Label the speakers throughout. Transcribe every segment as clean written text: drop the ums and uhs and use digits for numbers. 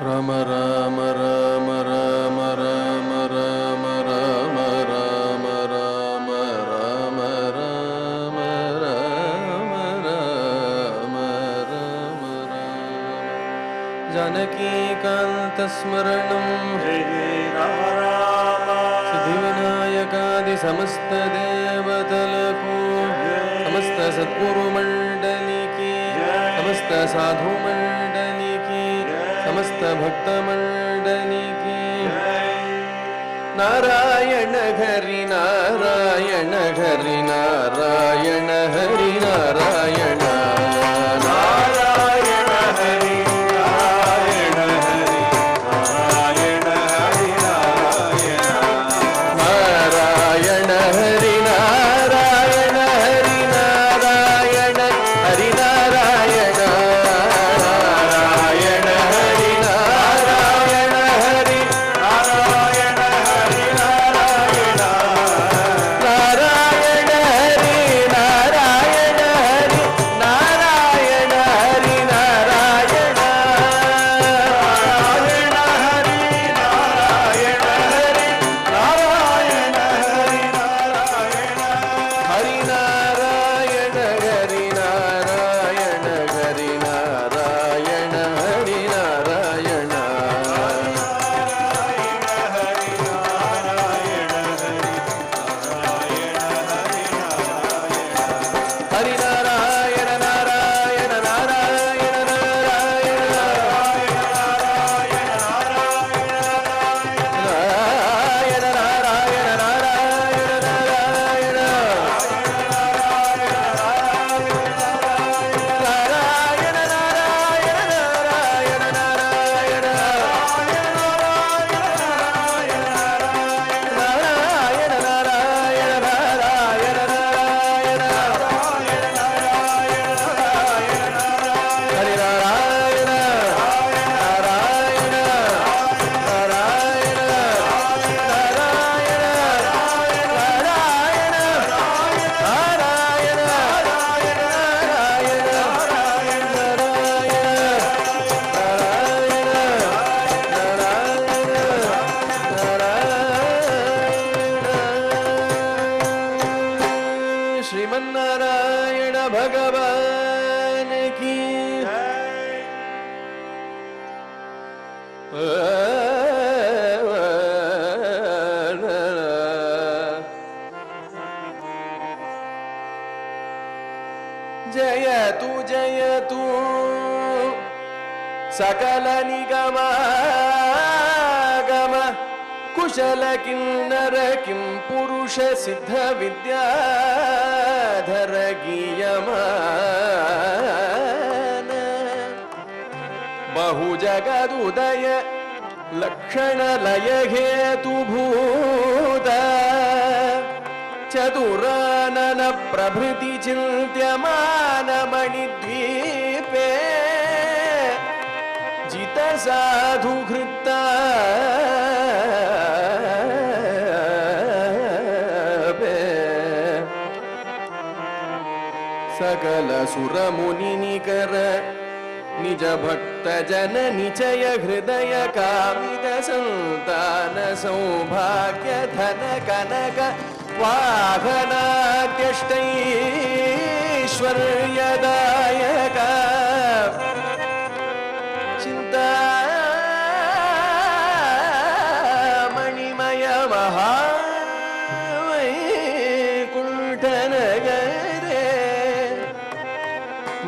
Speaker 1: ರಾಮ ರಾಮ ರಾಮ ರಾಮ ರಾಮ ರಾಮ ರಾಮ ರಾಮ ರಾಮ ರಾಮ ರಾಮ ರಾಮ ರಾಮ ರಾಮ जानकीकान्तस्मरणं
Speaker 2: जय राम राम
Speaker 1: सिद्धिविनायकादि समस्त देवतलको समस्त सद्गुरु मंडली की समस्त साधु मंडली की समस्त भक्त मंडली की नारायण हरि नारायण हरि नारायण हरि नारायण श्रीमन्नारायण भगवान की जयतु जयतु सकल निगमागम कुशल किन्नर किं पुरुष सिद्ध विद्याधर गीयमान बहु जगदुदय लक्षण लय हेतुभूत चतुरानन प्रभृति चिन्त्यमान मणिद्वीपे जित साधु हृत्ता सकल सुर मुनि निकर निज भक्त जन निचय हृदय कामित संतान सौभाग्य धन कनक वाहनाद्यष्टैश्वर्यदायक चिंता मणिमय महावैकुंठनगरे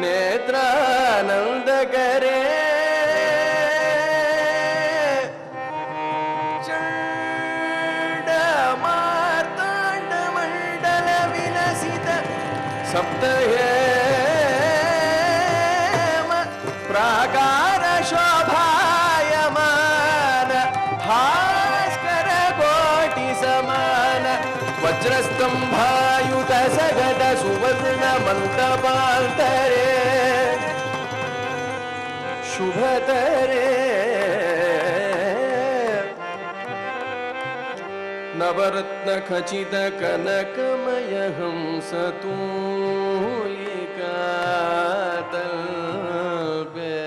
Speaker 1: नेत्रानंद करे चंड मंडल विलसित सप्तहेम प्राकार शोभायमान भास्कर कोटि समान वज्रस्तंभायुत सगद सुवर्ण मंटपांतरे शुभतरे नवरत्न खचित कनकमय हंस तूलिका तल्पे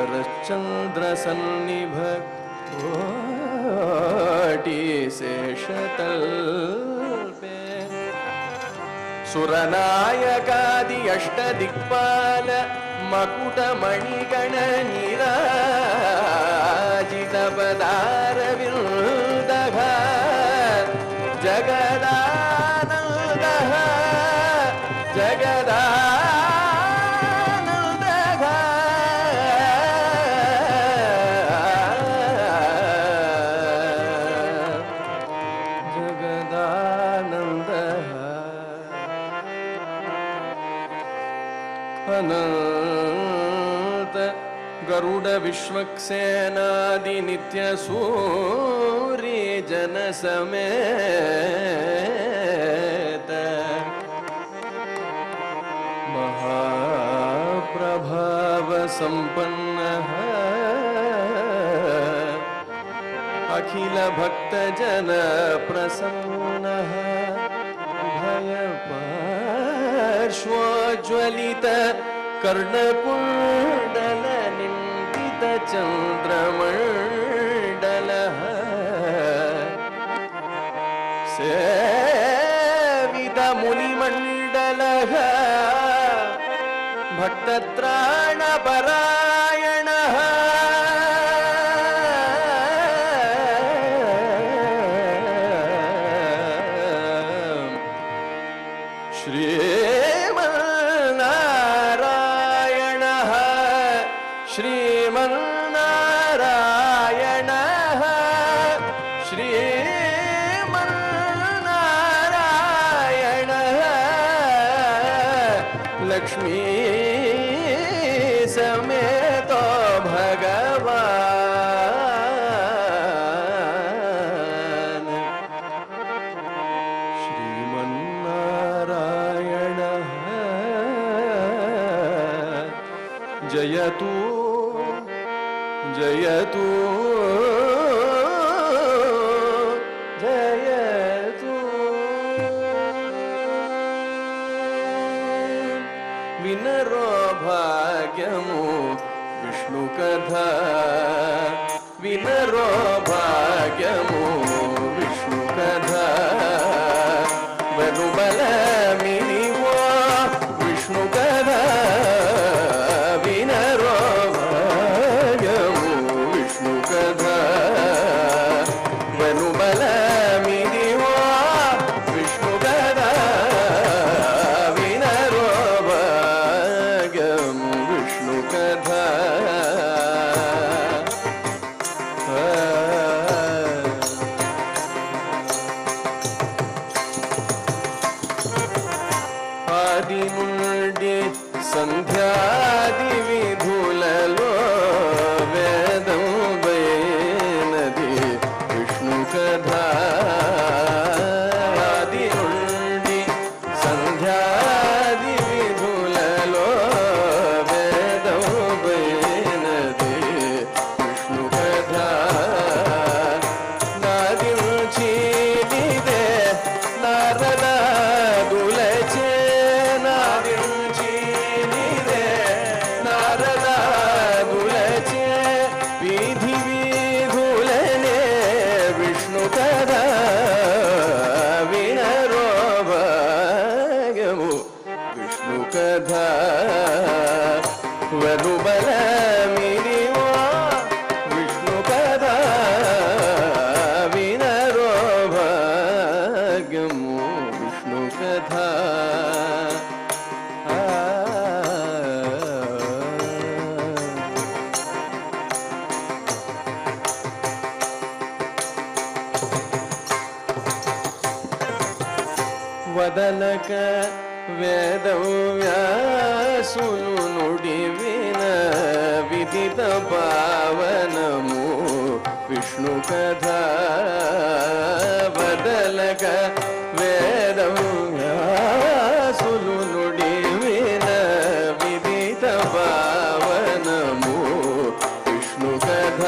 Speaker 1: शरश्चंद्र सन्निभ कोटि शेषतल्पे सुरनायकादि अष्टदिक्पाल मकुटमणिगण निराजित पदारविन्दः जगदानन्दः जगदानन्दः जगदानन्दः अनंत गरुड विश्वक्सेनादि नित्य सूर्य जन समेत महाप्रभाव संपन्न अखिल भक्त जन प्रसन्न भय पार्श्वज्वलित कर्णकुण्डल निन्दित चन्द्रमण्डल सेवित मुनिमण्डल भक्तत्राणपरायण श्रीमन्नारायणः श्रीमन्नारायणः लक्ष्मी समेतो भगवान् श्रीमन्नारायणः जयतु जयतु जयतु विनरो भाग्यमु विष्णु कथा विनरो भाग्यमु विष्णु कथा बनुबल मिलिवो विष्णु कथा विनरो बनुबल मिदिवो विष्णु कथा विनरो भाग्यं विष्णु कथा आदि नुडी संध्यादि विधुలలో वेदं बैनदि विष्णु कथा आदि नुडी संध्यादि विधुలలో वेदं बैनदि विष्णु कथा नादिंचिनिदे नारद दुलचे नादिंचिनिदे नारद दुलचे विधि विधुलने विष्णु कथा विनरो भाग्यमु विष्णु कथा वनुबल मिलिवो विष्णु कथा विनरो भाग्यमु विष्णु कथा వదలక వేదవ్యాసులు నుడివిన విదిత పావనము విష్ణు కథ వదలక వేదవ్యాసులు నుడివిన విదిత పావనము విష్ణు కథ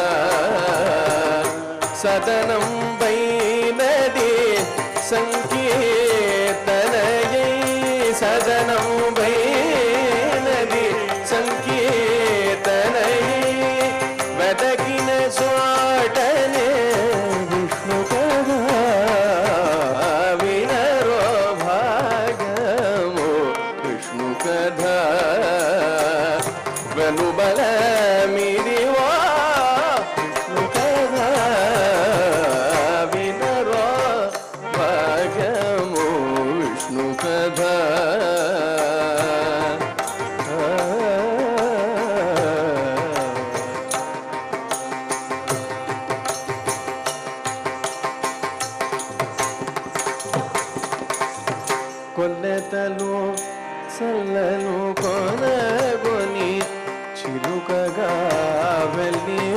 Speaker 1: సదనం వైనది संकीर्तनयै सदनं वैनदि संकीर्तनयै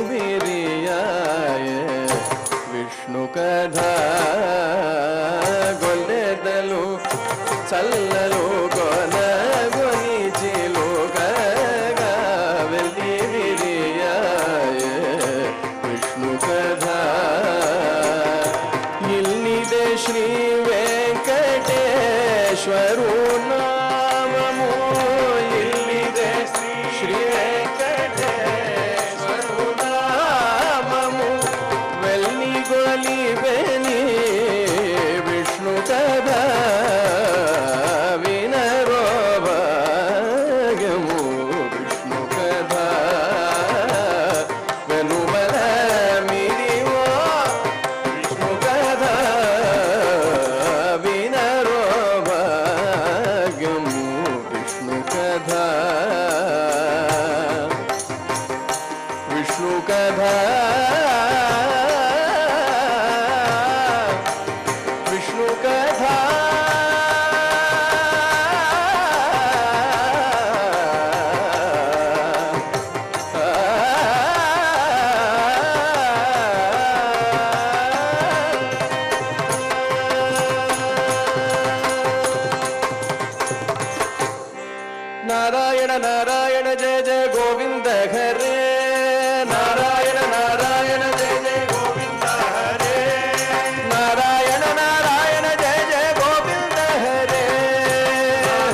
Speaker 1: ಮಿರಿಯಾಯ ವಿಷ್ಣು ಕಥಾ ಗೊಲ್ಲೆದಲು ಚಲ್ಲಲು ಕೊನಗೊನಿಚಿಲು ಗಗಾವೆಲ್ಲಿ ಮಿರಿಯಾಯ ವಿಷ್ಣು ಕಥಾ ಇಲ್ಲಿದೆ ಶ್ರೀ ವೆಂಕಟೇಶ್ವರು ನಾಮಮೋ ಇಲ್ಲಿದೆ ಶ್ರೀ ವೆಂಕಟೇಶ್ವರು ನಾಮಮು ವೆಲ್ಲಿಗೊಲಿವೆನಿ ವಿಷ್ಣು ಕಥಾ ವಿನರೋ ಭಾಗ್ಯಮು ವಿಷ್ಣು ಕಥಾ ವೆನುಬಲ ಮಿರಿವೋ ವಿಷ್ಣು ಕಥಾ ವಿನರೋ ಭಾಗ್ಯಮು ವಿಷ್ಣು ಕಥಾ ವಿಷ್ಣು ಕಥಾ ವಿಷ್ಣು ಕಥಾ ನಾರಾಯಣ ನಾರಾಯಣ ಜಯ ಜಯ ಗೋವಿಂದ ಹರೇ ನಾರಾಯಣ ನಾರಾಯಣ ಜಯ ಜಯ ಗೋವಿಂದ ಹರೇ ನಾರಾಯಣ ನಾರಾಯಣ ಜಯ ಜಯ ಗೋವಿಂದ ಹರೇ ನಾರಾಯಣ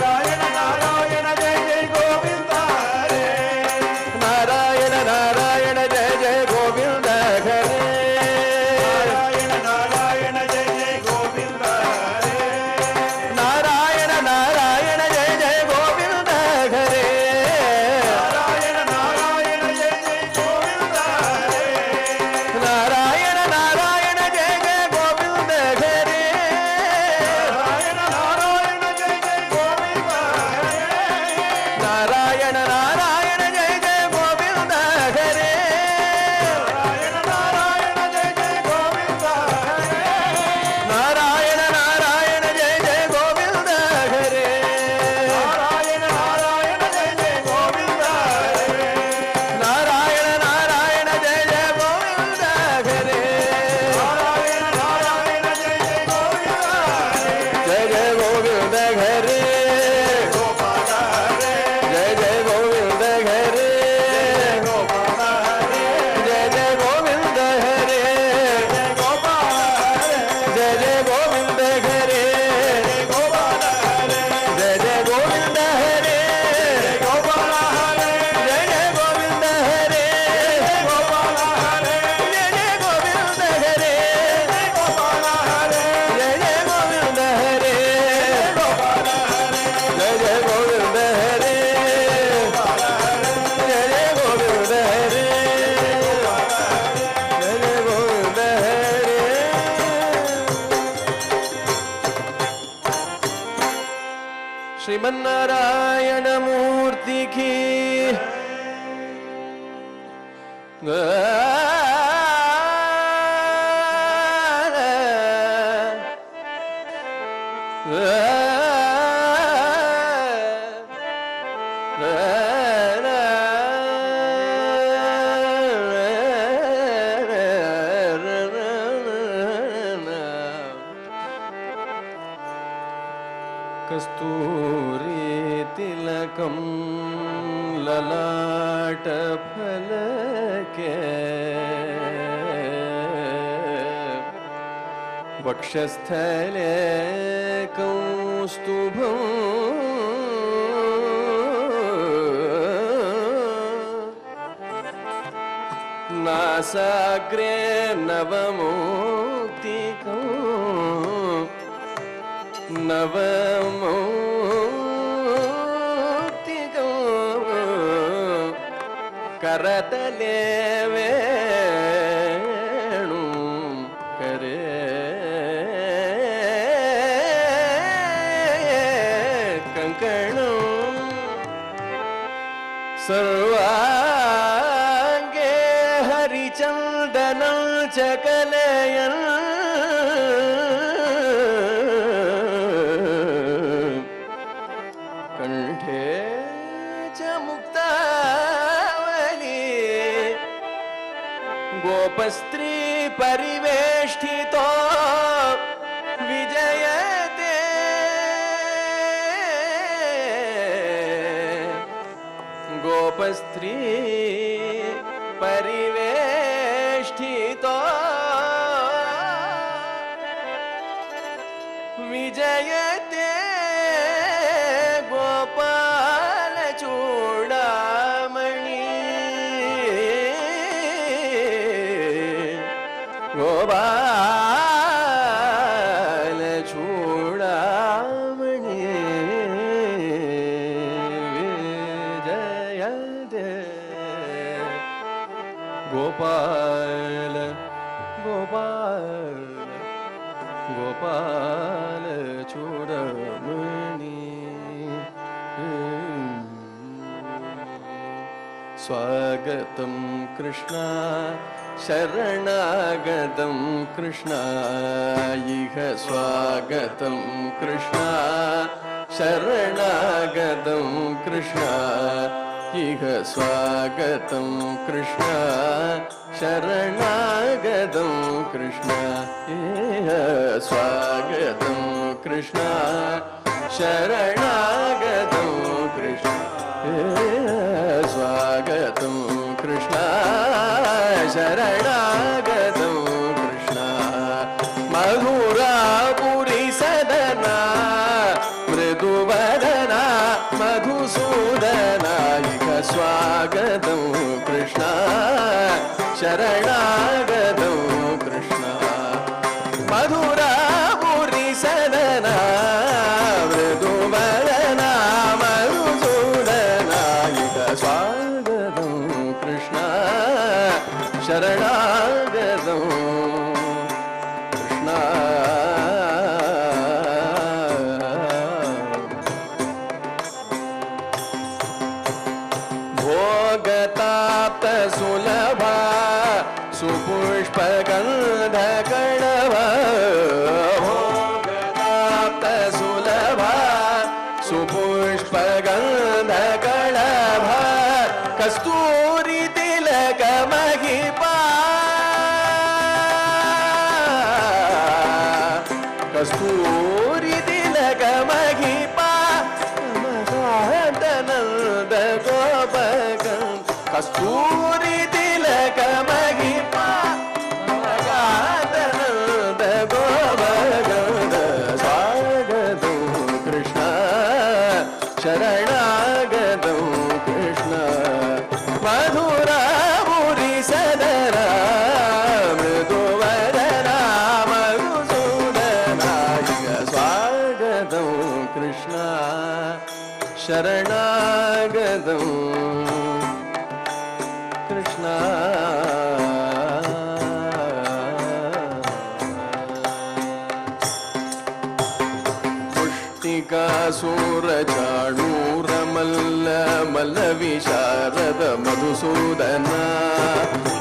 Speaker 1: ನಾರಾಯಣ ಜಯ ಜಯ ಗೋವಿಂದ ಹರೇ ನಾರಾಯಣ ನಾರಾಯಣ ಜಯ ಜಯ ಗೋವಿಂದ ಹರೇ ನಾರಾಯಣ ನಾರಾಯಣ ಜಯ ಜಯ ಗೋವಿಂದ ಹರೇ ನಾರಾಯಣ ನಾರಾಯಣ ಜಯ ಜಯ ಗೋವಿಂದ ಹರೇ ನಾರಾಯಣ ನಾರಾಯಣ ಜಯ ಜಯ ಗೋವಿಂದ ಹರೇ ನಾರಾಯಣ ನಾರಾಯಣ ಜಯ ಜಯ ಗೋವಿಂದ ಹರೇ ನಾರಾಯಣ ನಾರಾಯಣ ಜಯ ಜಯ ಗೋವಿಂದ ಹರೇ ನಾರಾಯಣ ನಾರಾಯಣ ಜಯ ಜಯ ಗೋವಿಂದ ಹರೇ ನಾರಾಯಣ ನಾರಾಯಣ ಜಯ ಜಯ ಗೋವಿಂದ ಹರೇ ನಾರಾಯಣ ನಾರಾಯಣ ಜಯ ಜಯ ಗೋವಿಂದ ಹರೇ ನಾರಾಯಣ ನಾರಾಯಣ ಜಯ ಜಯ ಗೋವಿಂದ ಹರೇ ನಾರಾಯಣ ನಾರಾಯಣ ಜಯ ಜಯ ಗೋವಿಂದ ಹರೇ ನಾರಾಯಣ ನಾರಾಯಣ ಜಯ ಜಯ ಗೋವಿಂದ ಹರೇ ಜಯ ಜಯ ಗೋವಿಂದ ಹರೇ ಗೋಪಾಲ ಹರೇ ಜಯ ಜಯ ಗೋವಿಂದ ಹರೇ ಗೋಪಾಲ ಹರೇ ಜಯ ಜಯ ಗೋವಿಂದ ಹರೇ ಗೋಪಾಲ ಹರೇ ಜಯ ಜಯ ಗೋವಿಂದ ಹರೇ ಗೋಪಾಲ ಹರೇ ಜಯ ಜಯ ಗೋವಿಂದ ಹರೇ ಗೋಪಾಲ ಹರೇ ಜಯ ಜಯ ಗೋವಿಂದ ಹರೇ ಗೋಪಾಲ ಹರೇ ಜಯ ಜಯ ಗೋವಿಂದ ಹರೇ ಗೋಪಾಲ ಹರೇ ಜಯ ಜಯ ಗೋವಿಂದ ಹರೇ ಗೋಪಾಲ ಹರೇ ಜಯ ಜಯ ಗೋವಿಂದ ಹರೇ ಗೋಪಾಲ ಹರೇ ಜಯ ಜಯ ಗೋವಿಂದ ಹರೇ ಜಯ ಜಯ ಗೋವಿಂದ ಹರೇ ಶ್ರೀಮನ್ನಾರಾಯಣ ಮೂರ್ತಿ ಕೀ ಕಸ್ತೂರಿ ತಿಲಕಂ ಲಲಾಟ ಫಲಕೆ ವಕ್ಷಸ್ಥಲೆ ಕೌಸ್ತುಭಂ ನಾಸಾಗ್ರೆ ನವಮೋಕ್ತಿಕಂ ನವಮೋಕ್ತಿಕಂ ಕರತಲೆ ವೇಣು ಕರೆ ಕಂಕಣಂ ಸರ್ವಾಂಗೇ ಹರಿಚಂದನಂ ಚಕಲಯನ್ ಕಂಠೇ ಚ ಮುಕ್ತಾವಲಿ गोपस्त्री परिवेष्टितो विजयते गोपस्त्री परिवेष्टितो विजयते गोपाल चूडामणि गोपाल चूडामणि विजयते गोपाल गोपाल गोपाल चूडामणि स्वागतं कृष्ण शरणागतं कृष्ण इह स्वागतं कृष्ण शरणागतं कृष्ण इह स्वागतं कृष्ण शरणागतं कृष्ण इह स्वागतं कृष्ण शरणागतं कृष्ण इह स्वागतं कृष्ण शरणागतं कृष्ण मधुरापुरी सदना मृदुवदना मधुसूदना इह स्वागतं कृष्ण शरणागतं कृष्ण मधुरापुरी सदना मृदुवदना मधुसूदना इह स्वागतं कृष्ण शरणागतं कृष्ण भोगताप्त सुलभ सुपुष्पगन्धकणव भोगताप्त सुलभ सुपुष्पगन्धकणव कस्तूरी तिलक महिपा कस्तूरी तिलक महिपा मगादनंद गोपगं कस्तूरी तिलक महिपा मगादनंद गोपगं स्वागतं कृष्ण शरणागतं कृष्ण मधुरापुरी सदना मृदुवदना मधुसूदना इह स्वागतं कृष्ण शरणागतं कृष्ण मुष्टिकासुरचाणूरमल्ल मल्लविशारद मधुसूदना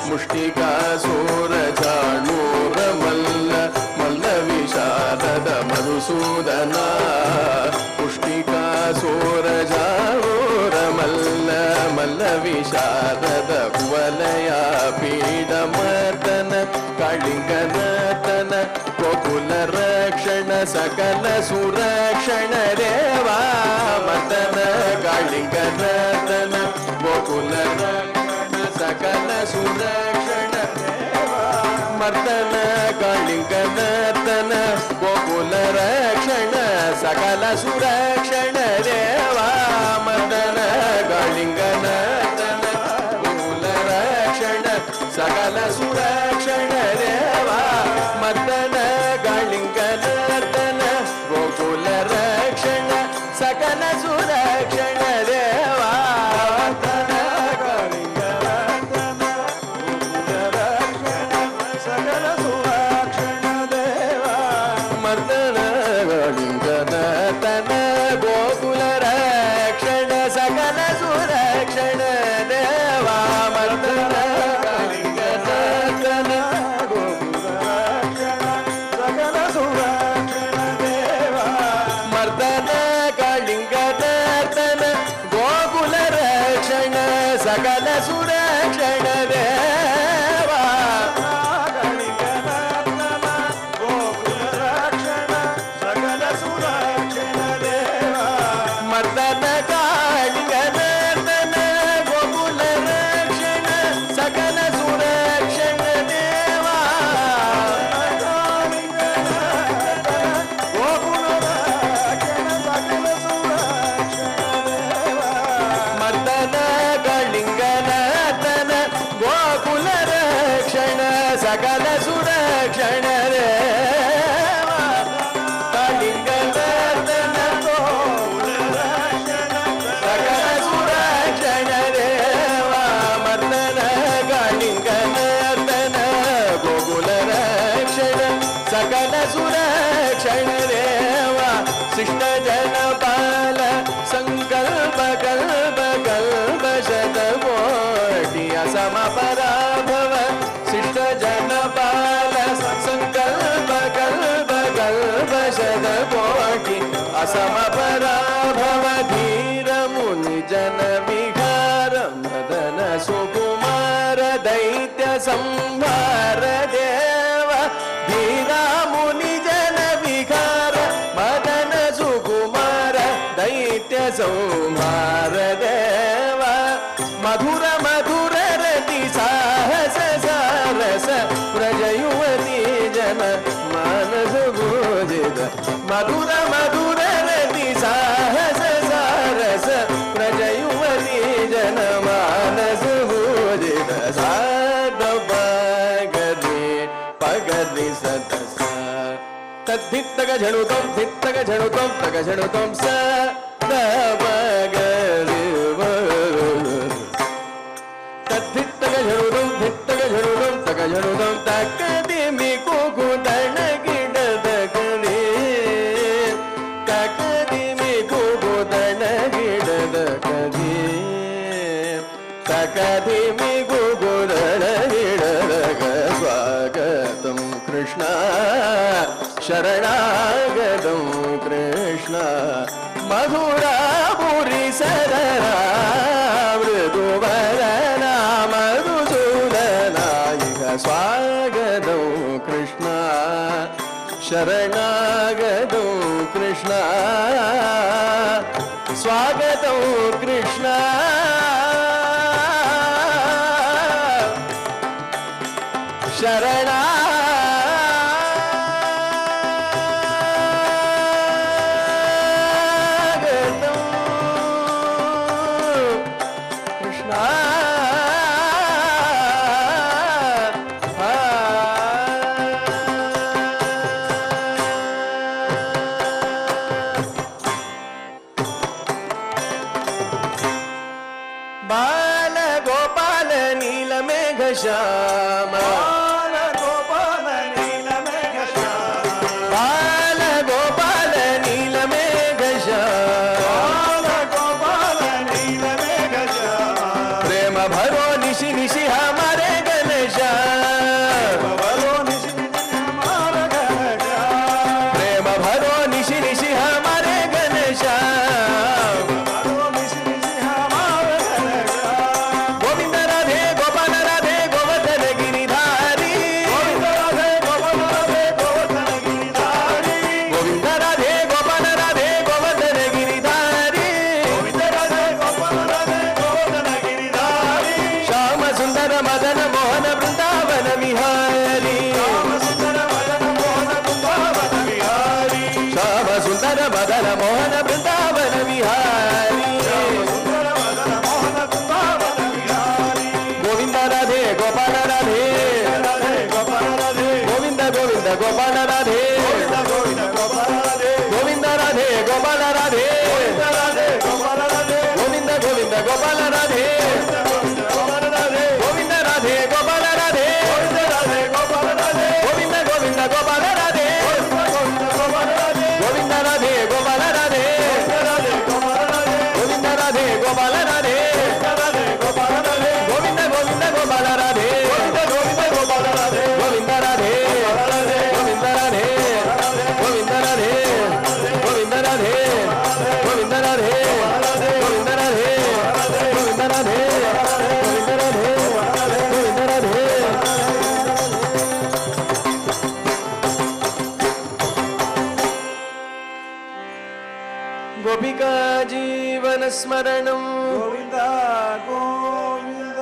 Speaker 1: मुष्टिकासुरचाणूरमल्ल मल्लविशारद मधुसूदना मुष्टिकासुरचाणूरमल्ल मल्लविशारद कुवलया पीडमर्दन कालिङ्गनर्दन गोकुल रक्षण सकल सुरक्षण देवा मर्दन कालिङ्गनर्दन गोकुल रक्षण सकल सुरक्षण देवा मर्दन कालिङ्गनर्दन गोकुल रक्षण सकल सुरक्षण देवा मर्दन कालिङ्गनर्दन गोकुल रक्षण सकल सुरक्षण देवा मर्दन कालिङ्गनर्दन गोकुल रक्षण सकल सुरक्षण देवा मर्दन कालिङ्गनर्दन गोकुल रक्षण सकल सुरक्षण देवा मर्दन कालिङ्गनर्दन गोकुल रक्षण सकल सुरक्षण देवा मर्दन कालिङ्गनर्दन ಸಕಲ ಸುರಕ್ಷಣ ದೇವ ಕಾಳಿಂಗನರ್ದನ ಸಕಲ ಸುರಕ್ಷಣ ದೇವ ಮರ್ದನ ಕಾಳಿಂಗನರ್ದನ ಗೋಕುಲ ರಕ್ಷಣ ಸಕಲ ಸುರಕ್ಷಣ ದೇವ ಶಿಷ್ಟ ಜನಪಾಲ ಸಂಕಲ್ಪ ಕಲ್ಪ ಕಲ್ಪ ಶತಕೋಟಿ ಅಸಮ ಪರಾಭವ ಶಿಷ್ಟ ಜನಪಾಲ ಸಂಕಲ್ಪ ಕಲ್ಪ ಕಲ್ಪ ಶತಕೋಟಿ ಅಸಮ ಪರಾಭವ ಧೀರ ಮುನಿ ಜನ ವಿಹಾರ ಮದನ ಸುಕುಮಾರ ದೈತ್ಯ ಸಂಹಾರ ದೇವ ಧೀರ ಮುನಿ ಜನ ವಿಹಾರ ಮದನ ಸುಕುಮಾರ ದೈತ್ಯ ಸಂಹಾರ ದೇವ ಮಧುರ ಮಧುರ ರತಿ ಸಾಹಸ ಸಾರಸ ಪ್ರಜಯುವತಿ ಜನ ಮಾನಸ ಭೋಜಿತ ಮಧುರ ಮಧುರ ರತಿ ಸಾಹಸ ಸಾರಸ ಪ್ರಜಯುವತಿ ಜನ ಮಾನಸ ಭೋಜಿತ ಸಾಧ ಪಗರಿ ಸತಸ ತದ್ಧಿತ್ತಗ ಝಣುತಂ ಧಿತ್ತಗ ಝಣುತಂ ತಗ ಝಣುತಂ ಸ ಪಗರಿ ತದ್ಧಿತ್ತಗ ಝಣುತಂ ಧಿತ್ತಗ ಝಣುತಂ ತಗ ಝಣುತಂ ತಕ್ಕದಿಮಿ ಕೂಗುದಣ ಗಿಡದ ಕಡೆ ತಕ್ಕದಿಮಿ ಕೂಗುದಣ ಗಿಡದ ಕಡೆ ತಕದಿಮಿ ಕೂಗುದಣ ಗಿಡದ ಸ್ವಾಗತಂ ಕೃಷ್ಣ ಶರಣಾಗತಂ ಕೃಷ್ಣ ಮಧುರಾಪುರಿ ಸದರ ಮೃದುವರನ ಮಧುಸೂದನಾಯಿಕ ಸ್ವಾಗತಂ ಕೃಷ್ಣ ಶರಣಾಗತಂ ಕೃಷ್ಣ ಸ್ವಾಗತಂ ಕೃಷ್ಣ ಶರಣ ಕೃಷ್ಣ ಬಾಲ ಗೋಪಾಲ ನೀಲ ಮೇಘ ಶ್ಯಾಮ
Speaker 2: ಗೋಪಾಲ ನೀಲ ಮೇಘ
Speaker 1: ಬಾಲ ಗೋಪಾಲ ನೀಲ ಮೇಘ ಶ್ಯಾಮ
Speaker 2: ಗೋಪಾಲ ನೀಲ ಮೇಘ
Speaker 1: ಪ್ರೇಮ ಭರೋ ನಿಶಿ ನಿಶಿ ಹಮಾರೆ ಗಣೇಶ ಪ್ರೇಮ ಭರೋ ನಿಶಿ ನಿಶಿ ಹಮಾರೆ ಗಣೇಶ ಗೋವಿಂದ ರಾಧೆ ಗೋಪಾಲ ರಾಧೆ ಗೋವರ್ಧನ ಗಿರಿಧಾರಿ ಗೋವಿಂದ ರಾಧೆ ಗೋಪಾಲ ರಾಧೆ ಗೋವರ್ಧನ ಗಿರಿಧಾರಿ ಶ್ಯಾಮ ಸುಂದರ ಮದನ ಮೋಹನ ಬೃಂದಾವನ ವಿಹಾರಿ ಶ್ಯಾಮ ಸುಂದರ ಮದನ ಮೋಹನ ಬೃಂದಾವನ ವಿಹಾರಿ ಗೋವಿಂದ ರಾಧೆ ಗೋಪಾಲ ರಾಧೆ ಗೋವಿಂದ ಗೋವಿಂದ ಗೋಪಾಲ ರಾಧೆ ಗೋವಿಂದ ರಾಧೆ ಗೋಪಾಲ ರಾಧೆ ಗೋವಿಂದ ಗೋವಿಂದ ಗೋಪಾಲ ರಾಧೆ ಗೋವಿಂದ ರಾಧೆ ಗೋಪಾಲ ರಾಧೆ ಗೋವಿಂದ ಗೋವಿಂದ ಗೋಪಾಲ ರಾಧೆ ಗೋವಿಂದ ರಾಧೆ ಗೋಪಾಲ ರಾಧೆ ಗೋವಿಂದ ರಾಧೆ ಗೋಪಾಲ ರಾಧೆ ಗೋವಿಂದ ಗೋವಿಂದ ಗೋಪಾಲ ರಾಧೆ ಗೋವಿಂದ ರಾಧೆ ಗೋವಿಂದ ರಾಧೆ ಗೋವಿಂದ ರಾಧೆ ಗೋವಿಂದ ರಾಧೆ ಗೋವಿಂದ ರಾಧೆ ಗೋವಿಂದ ರಾಧೆ ಗೋವಿಂದ ರಾಧೆ ಗೋವಿಂದ ರಾಧೆ ಗೋವಿಂದ ರಾಧೆ ಗೋಪಿಕಾ ಜೀವನ ಸ್ಮರಣಂ
Speaker 2: ಗೋವಿಂದ ಗೋವಿಂದ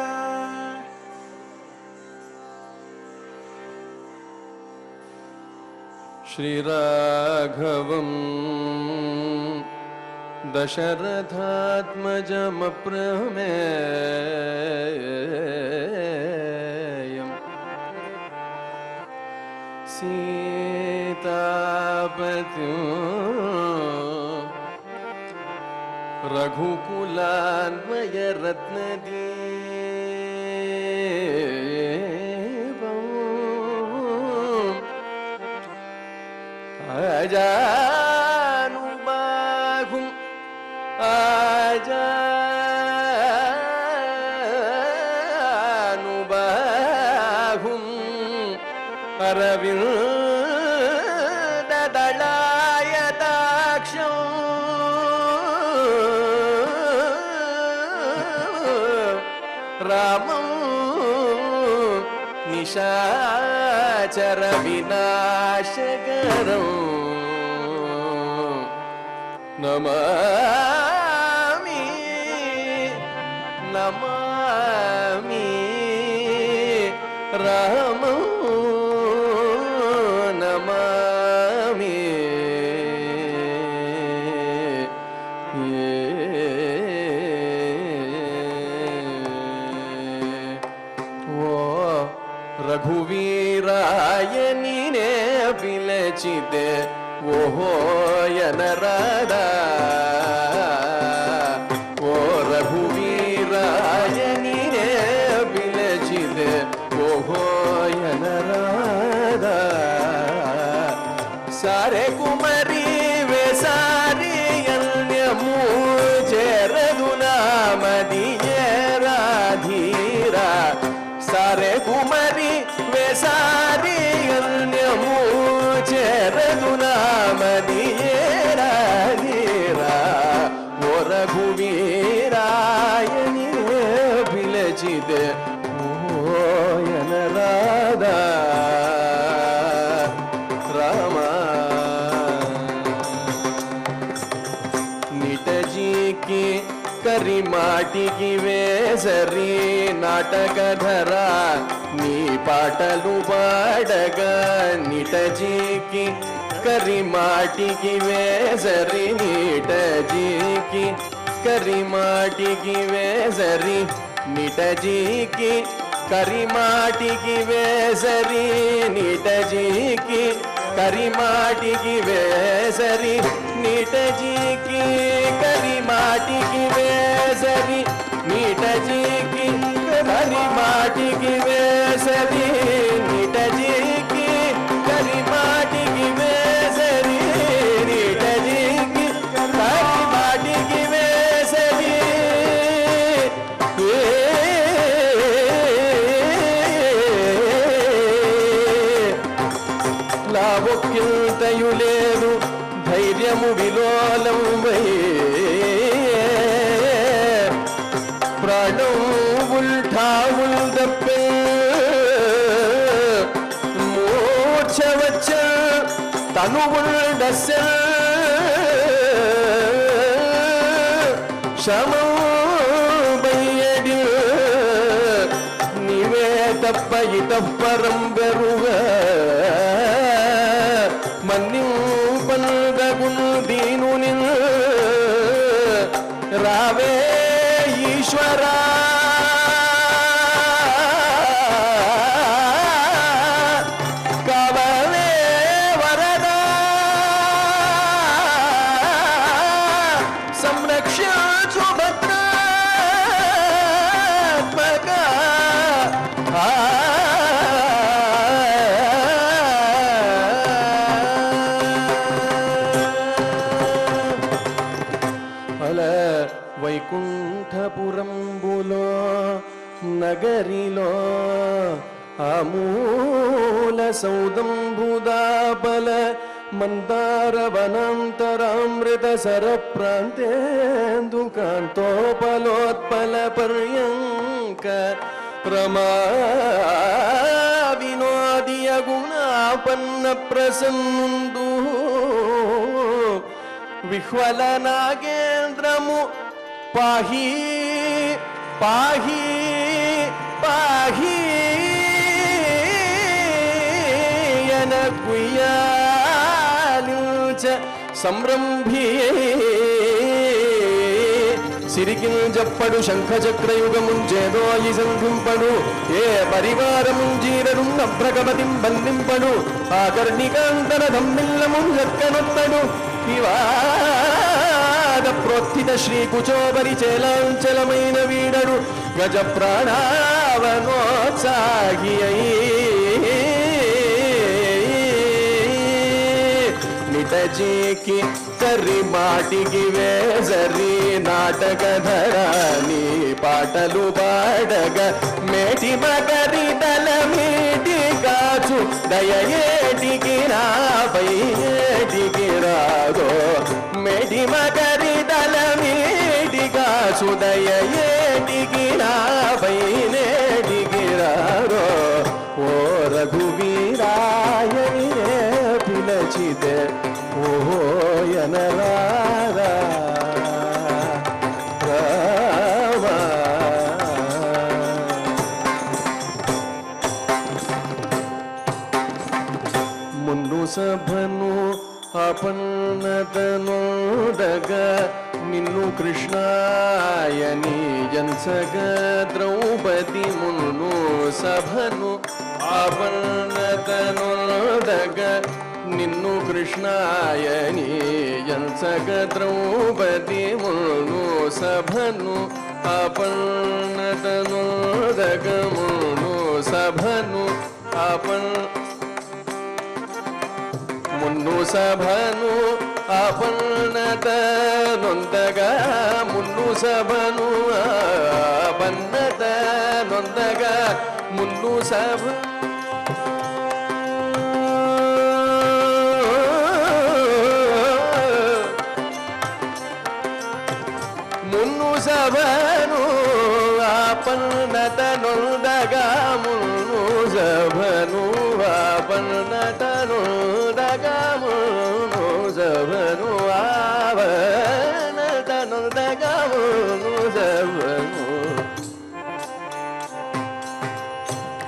Speaker 1: ಶ್ರೀರಾಘವಂ ದಶರಥಾತ್ಮಜಮಪ್ರಮೇಯಂ सीतापति रघुकुलान्वय रत्नदीपम् अजानुबाहुम् अजानुबाहुम् अरविन्ददलायताक्षम् रामं निशाचर विनाशकरम् नमामि नमामि रामं नमामि ರಘುವೀರಾಯ ನೀನೇ ಪಿಲಚಿದೆ ಓಹೋ ಯನರಾದ ಓ ರಘುವೀರಾಯ ನೀನೇ ಪಿಲಚಿದೆ ಓಹೋ ಯನರಾದ ಸಾರೆ ಕುಮರಿ ವೇ ಸಾರಿ ಅನ್ಯಮೂ ಚೇರದು ನಾಮದಿಯೇರಾಧೀರ ಸಾರೆ ಕುಮರಿ ವೇ ಸಾರಿ ಅನ್ಯಮೂ ಚೇರದು ನಾಮದಿಯೇರಾಧೀರ ಓ ರಘುವೀರಾಯನಿಗೆ ಪಿಲಚಿದೆ ಓ ಯನರಾದ ರಾಮ ನಿಟಜೀಕಿ ಕರಿಮಾಟಿಗಿ ವೇಸರಿ ನಾಟಕಧರ ನೀ ಪಾಟಲು ಬಾಡಗ ನಿಟಜೀಕಿ ಕರಿಮಾಟಿಗಿ ವೇಸರಿ ನಿಟಜೀಕಿ ಕರಿಮಾಟಿಗಿ ವೇಸರಿ ನಿಟಜೀಕಿ ಕರಿಮಾಟಿಗಿ ವೇಸರಿ ನಿಟಜೀಕಿ ಕರಿಮಾಟಿಗಿ ವೇಸರಿ ನಿಟಜೀಕಿ ಕರಿಮಾಟಿಗಿ ವೇಸರಿ ನಿಟಜೀಕಿ ಕರಿಮಾಟಿಗಿ ವೇಸರಿ ನಿಟಜೀಕಿ ಕರಿಮಾಟಿಗಿ ವೇಸರಿ ನಿಟಜೀಕಿ ಕರಿಮಾಟಿಗಿ ವೇಸರಿ లాభొక్కింతయు లేదు ధైర్యము విలోలం వై ప్రాణం ఉల్ఠావుల్ దప్పే మూర్ఛవచ్చ తనువుల్ దస్య శమం బయ్యడి నీవే తప్ప ఇతఃపరం బెరుగ మన్నింపల్గగున్ దీనుని రావే ఈశ్వర కావలే వరద సంరక్షించు భద్రాత్మక వైకుంఠపురంబులో నగరిలో ఆమూల సౌదంబుదాపల మందారవనాంతరామృత సరప్రాంతేందు కాంతోపలోత్పల పర్యంక రమా వినోదియ గుణాపన్న ప్రసన్నుందు విహ్వల నాగేంద్రము పాహి పాహి పాహి యన కుయ్యాలించ సంరంభి సిరికింజప్పడు శంఖచక్రయుగముంచేదోయి సంధింపడు ఏ పరివారముంజీరను అభ్రగమతిం బంధింపడు ఆకర్ణికాంతర ధమ్మిల్లము జక్కనొత్తడు వివాద ప్రోత్థిత శ్రీకుచోబరి చేలాంచలమైన వీడడు గజ ప్రాణావనోత్సాహి నిటజీకి కర్రి మాటికి వేసరి నాటకధరాని పాటలు పాడగ మేటి మకరి తల మీటి కాచు దయయేటికి రాపై ఏటికి రాగో మేటి మకరి తల మీటి కాచు దయయేటికి రాపై నేటికి రాగో ఓ రఘువీరాయని పిలచితే ఓయనరారా మున్ను సభను అపన్నతనోడగ నిన్ను కృష్ణాయని జన్సగ ద్రౌపది మున్ను సభను అపన్నతనోడగ నిన్ను కృష్ణాయని జన్సగ ద్రౌపది మున్ను సభను అపన్నతనోడగ మున్ను సభను మున్ను సభను అపన్నత నొందగా మున్ను సభను అపన్నత నొందగా మున్ను సభ మున్ను సభను అపన్నత నొందగా మున్ను సభను అపన్నత నొందగా మున్ను సభను ఆవనత నొందగా మున్ను సభను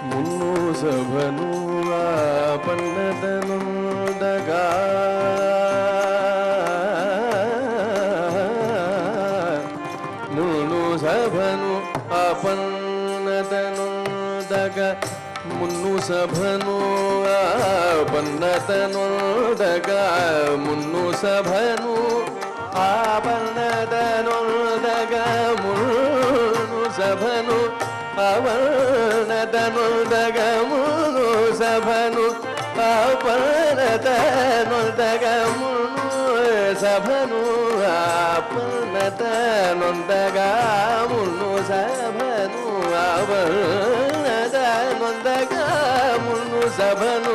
Speaker 1: మున్ను సభను ఆపన్నత నొందగా మున్ను సభను ఆపన్నత నొందగా మున్ను సభను ఆపన్నత నొందగా మున్ను సభను ఆపన్నత నొందగా మున్ను సభను ఆపన్నత నొందగా మున్ను సభను ఆపన్నత నొందగా మున్ను సభను ఆపన్నత నొందగా మున్ను సభను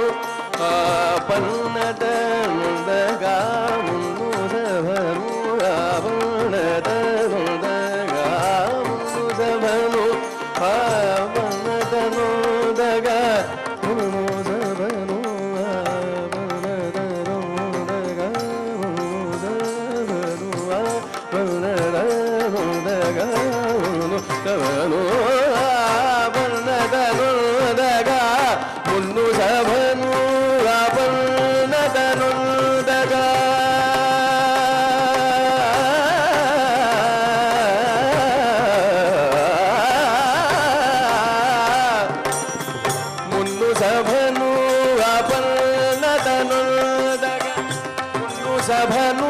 Speaker 1: ఆపన్నత నొందగా మున్ను సభను ఆపన్నత నొందగా మున్ను సభను ఆపన్నత నొందగా మున్ను సభను ఆపన్నత నొందగా మున్ను సభను ఆపన్నత నొందగా మున్ను సభను ఆపన్నత నొందగా మున్ను సభను మున్ను సభను ఆపన్నత నొందగా మున్ను సభను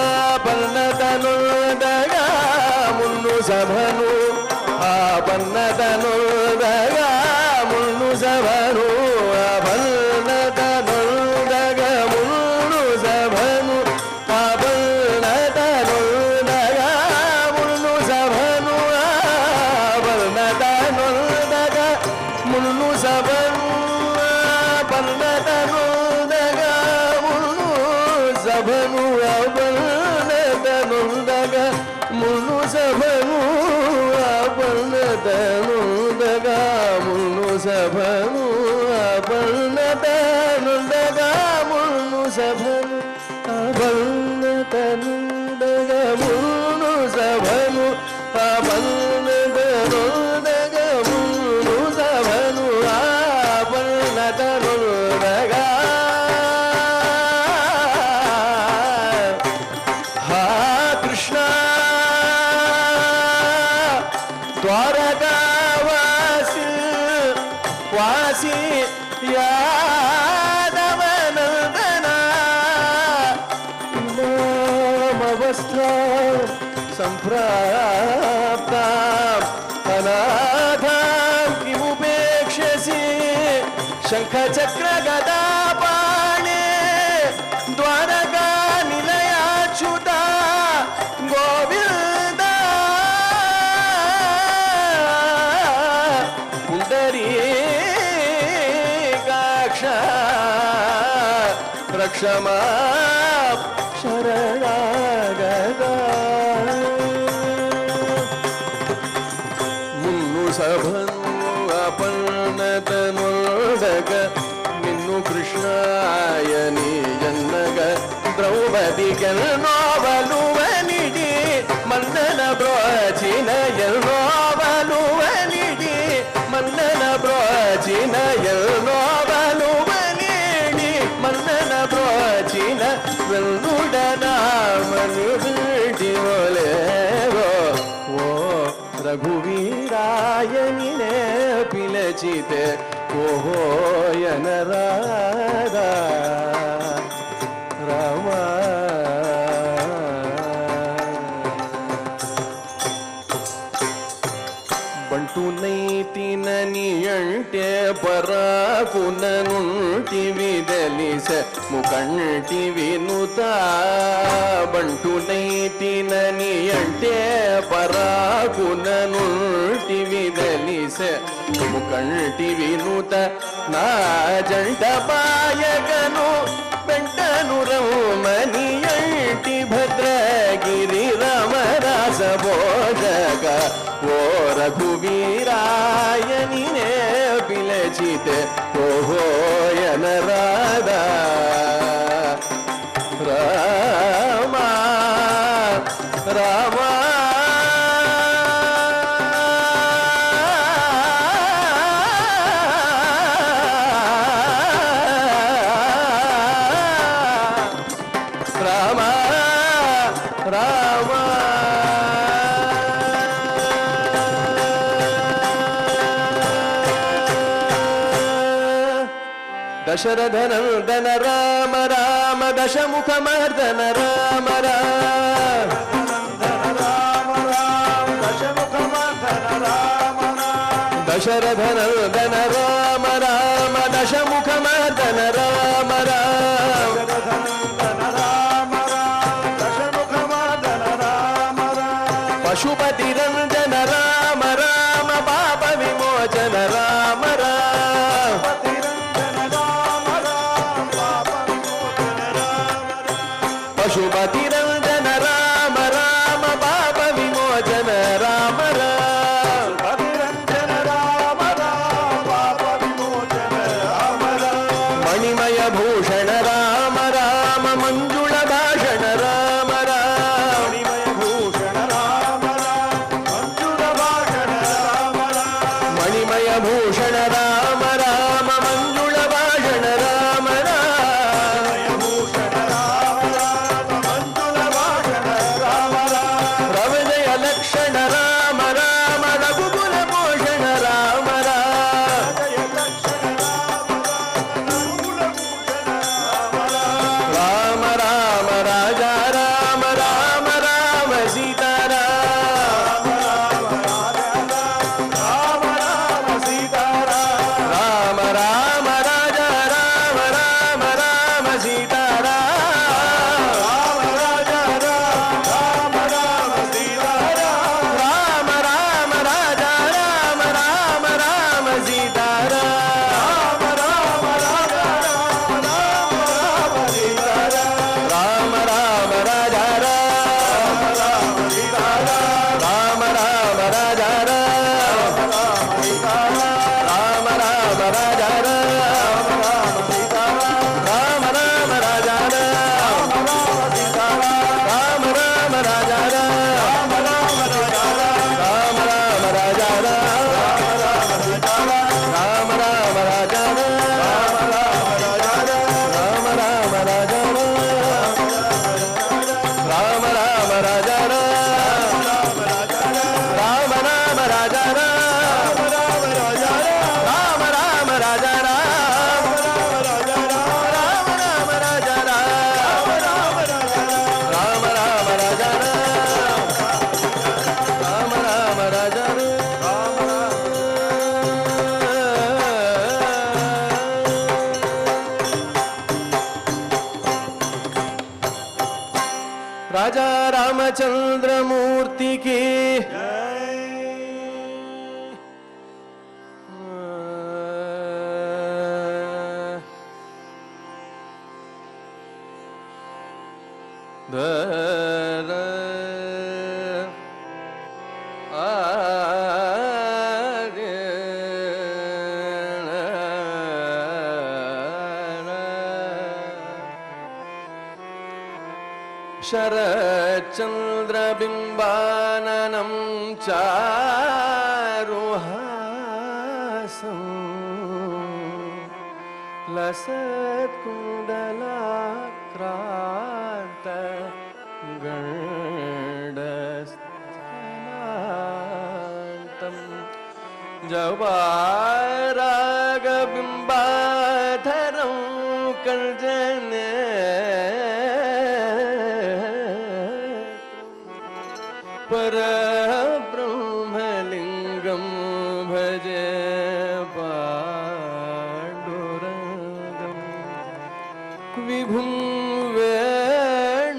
Speaker 1: ఆపన్నత నొందగా మున్ను సభను ఆపన్నత నొందగా మున్ను సభను ఆపన్నత నొందగా మున్ను సభను ఆపన్నత నొందగా మున్ను సభను ఆపన్నత నొందగా మున్ను సభను ఆపన్నత నొందగా మున్ను సభను ఆపన్నత నొందగా మున్ను సభను ఆపన్నత నొందగా మున్ను సభను ఆపన్నత నొందగా మున్ను సభను दासी यादवनन्दना इमामवस्था सम्प्राप्ता अनाथां किमुपेक्षसि शङ्खचक्रगदा पाणे द्वारका निलयाच्युता गोविन्द पुण्डरीकाक्ष रक्ष मां शरणागता ಅಪರ್ಣತನೊಳಗ ನಿನ್ನು ಕೃಷ್ಣಾಯ ನೀಯನ್ನಗ ದ್ರೌಪದಿ ಗೆಲ್ನೋವಲುವ ನಿಡಿ ಮನ್ನನ ಬ್ರೋಚಿನ ಎಲ್ನೋವಲುವ ನಿಡಿ ಮನ್ನನ ಬ್ರೋಚಿನ ಎಲ್ನೋವಲುವ ನೀಡಿ ಮನ್ನನ ಬ್ರೋಚಿನ ವೆಲ್ನುಡನಾಮನು ಬಿಡಿ ಒಲೆವೋ ಓ ರಘುವೀರಾಯನಿನೇ పిలచితే ఓహోయనరాదా రామా ಬಂಟುನೈತಿನ ನೀಯಂಟೆ ಪರಾಕುನನುಂಟಿವಿ ದಲಿಸ ಮುಕಂಟಿವಿ ನುತ ಬಂಟುನೈತಿನ ನೀಯಂಟೆ ಪರಾಕುನನುಂಟಿವಿ ದಲಿಸ ಮುಕಂಟಿವಿ ನುತ ನಾ ಜಂಟ ಬಾಯಕನು ಬೆಂಟನು ರಮನಿಯಂಟಿ ಭದ್ರಗಿರಿ ರಾಮರಾಸ ಭೋಜಕ ఓ రఘువీరాయనినే పిలచితే ఓహోయనరాదా రామా రామా రామా రామా దశరథనందన రామ రామ దశముఖమర్దన రామ రామ దశరథనందన రామ రామ దశముఖమర్దన రామ రామ పశుపతి రంజన రామ రామ పాప విమోచన రామ రామ పశుపతి రంజన రామ రామ పాప విమోచన రామ మణిమయ భూషణ రామ రామ మంజుళ భాషణ రామ మణిమయ భూషణ రామ రామ మంజుళ భాషణ రామ రవజయ లక్షణ రామ రామ రఘుకుల భూషణ రామ राजा रामचंद्र मूर्ति की शरच्चन्द्रबिम्बाननं चारुहासं लसत्कुण्डलाक्रान्त गण्डस्थनान्तं जवारागबिम्बाधरं कर्जने परब्रह्मलिङ्गं भजे पाण्डुरङ्गं विभुं वेणुनादं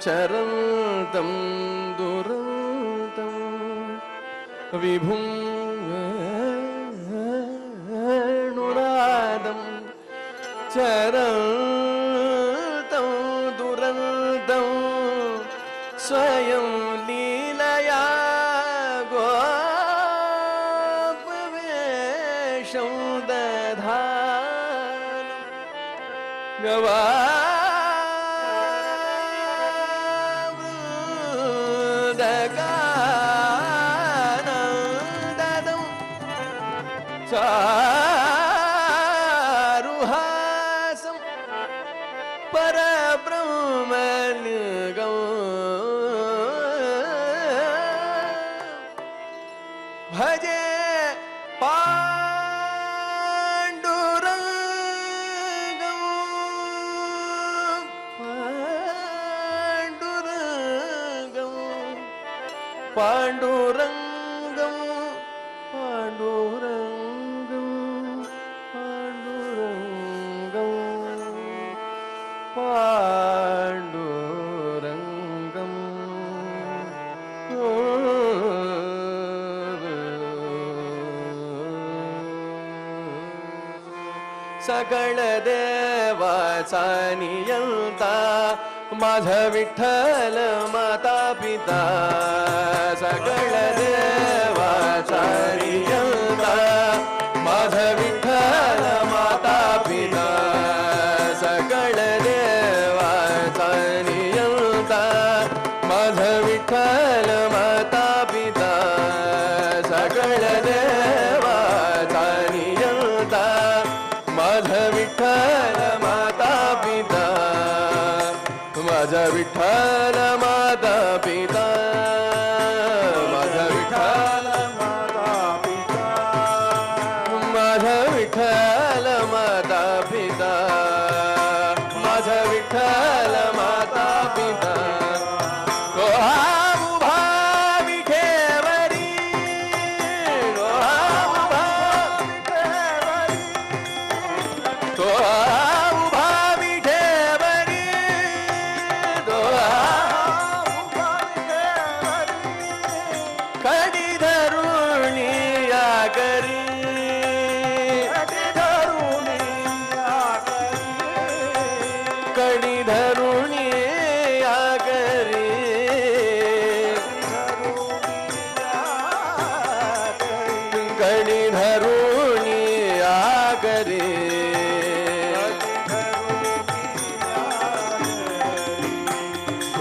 Speaker 1: चरन्तं दुरन्तं विभुं वेणुनादं चरन्तं दुरन्तं स्वयं लीलया गोपवेशं दधानं गवावृदगानन्दं चारुहासं परब्रह्मलिङ्गं भजे पाण्डुरङ्गं पाण्डुरङ्गं पाण्डुरङ्गं पाण्डुरङ्गं पाण्डुरङ्गं सकळ देवाचा नियंता माझा विठ्ठल माता पिता सकळ देवाचा नियंता माझा विठ्ठल माता पिता सकळ देवाचा नियंता माझा विठ्ठल माता पिता सकळ देवाचा नियंता माझा विठ्ठल माता पिता माझा विठ्ठल माता पिता माझा विठ्ठल
Speaker 2: माता पिता
Speaker 1: माझा विठ्ठल माता पिता माझा विठ्ठल माता पिता उभा विठेवरी उभा विठेवरी उभा विठेवरी कडी धरुणी या करी कडी धरुणी या करी कडी धरुणी या करी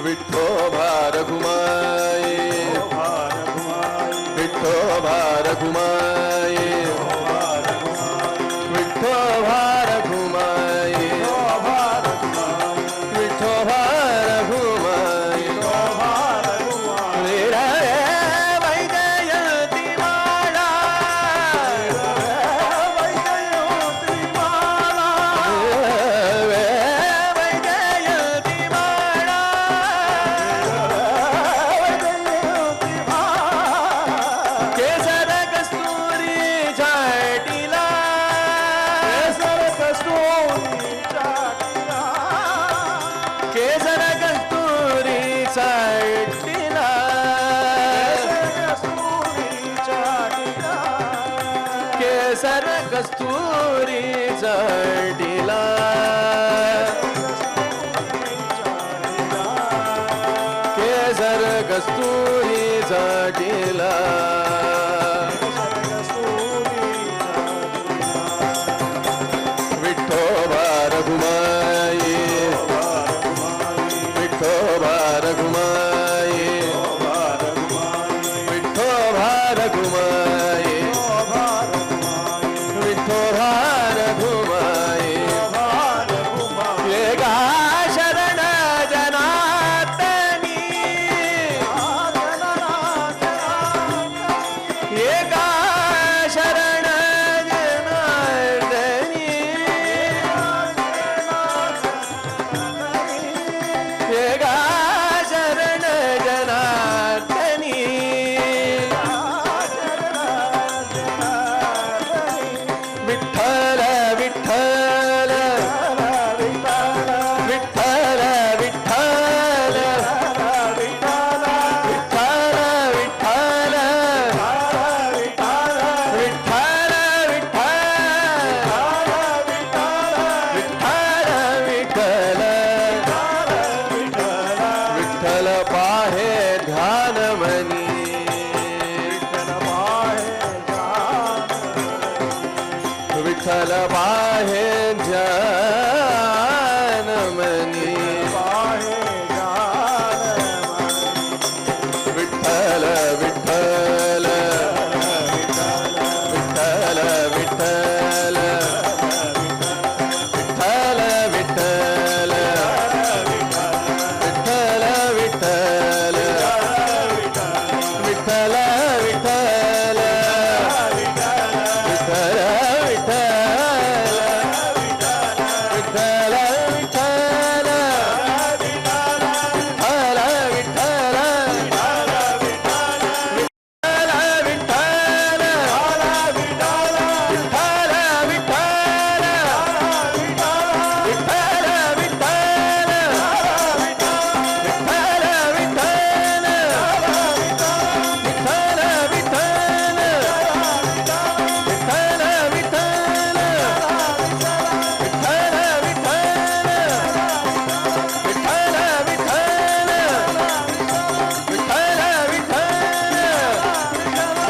Speaker 1: विठ्ठोबा रघुमाई विठ्ठोबा रघुमाई विठ्ठोबा रघुमाई विठ्ठोबा रघुमाई वैजयंती माळा चढिला केसर कस्तुरी चढिला विठोबा रघुमाई विठोबा रघुमाई विठोबा रघुमाई विठोबा रघुमाई एका शरण जनातनी एका शरण जनार्दनी एका शरण जनार्दनी विठ्ठल विठ्ठल विठ्ठल विठ्ठल विठ्ठल विठ्ठल विठ्ठल विठ्ठल विठ्ठल विठ्ठल पाहे ध्यान मनी विठ्ठल पाहे ध्यान मनी विठ्ठल विठ्ठल विठ्ठल विठ्ठल विठ्ठल विठ्ठल विठ्ठल विठ्ठल विठ्ठल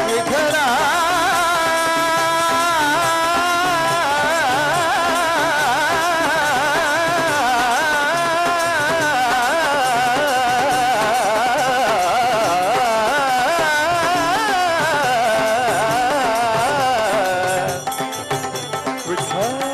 Speaker 1: विठ्ठल विठ्ठल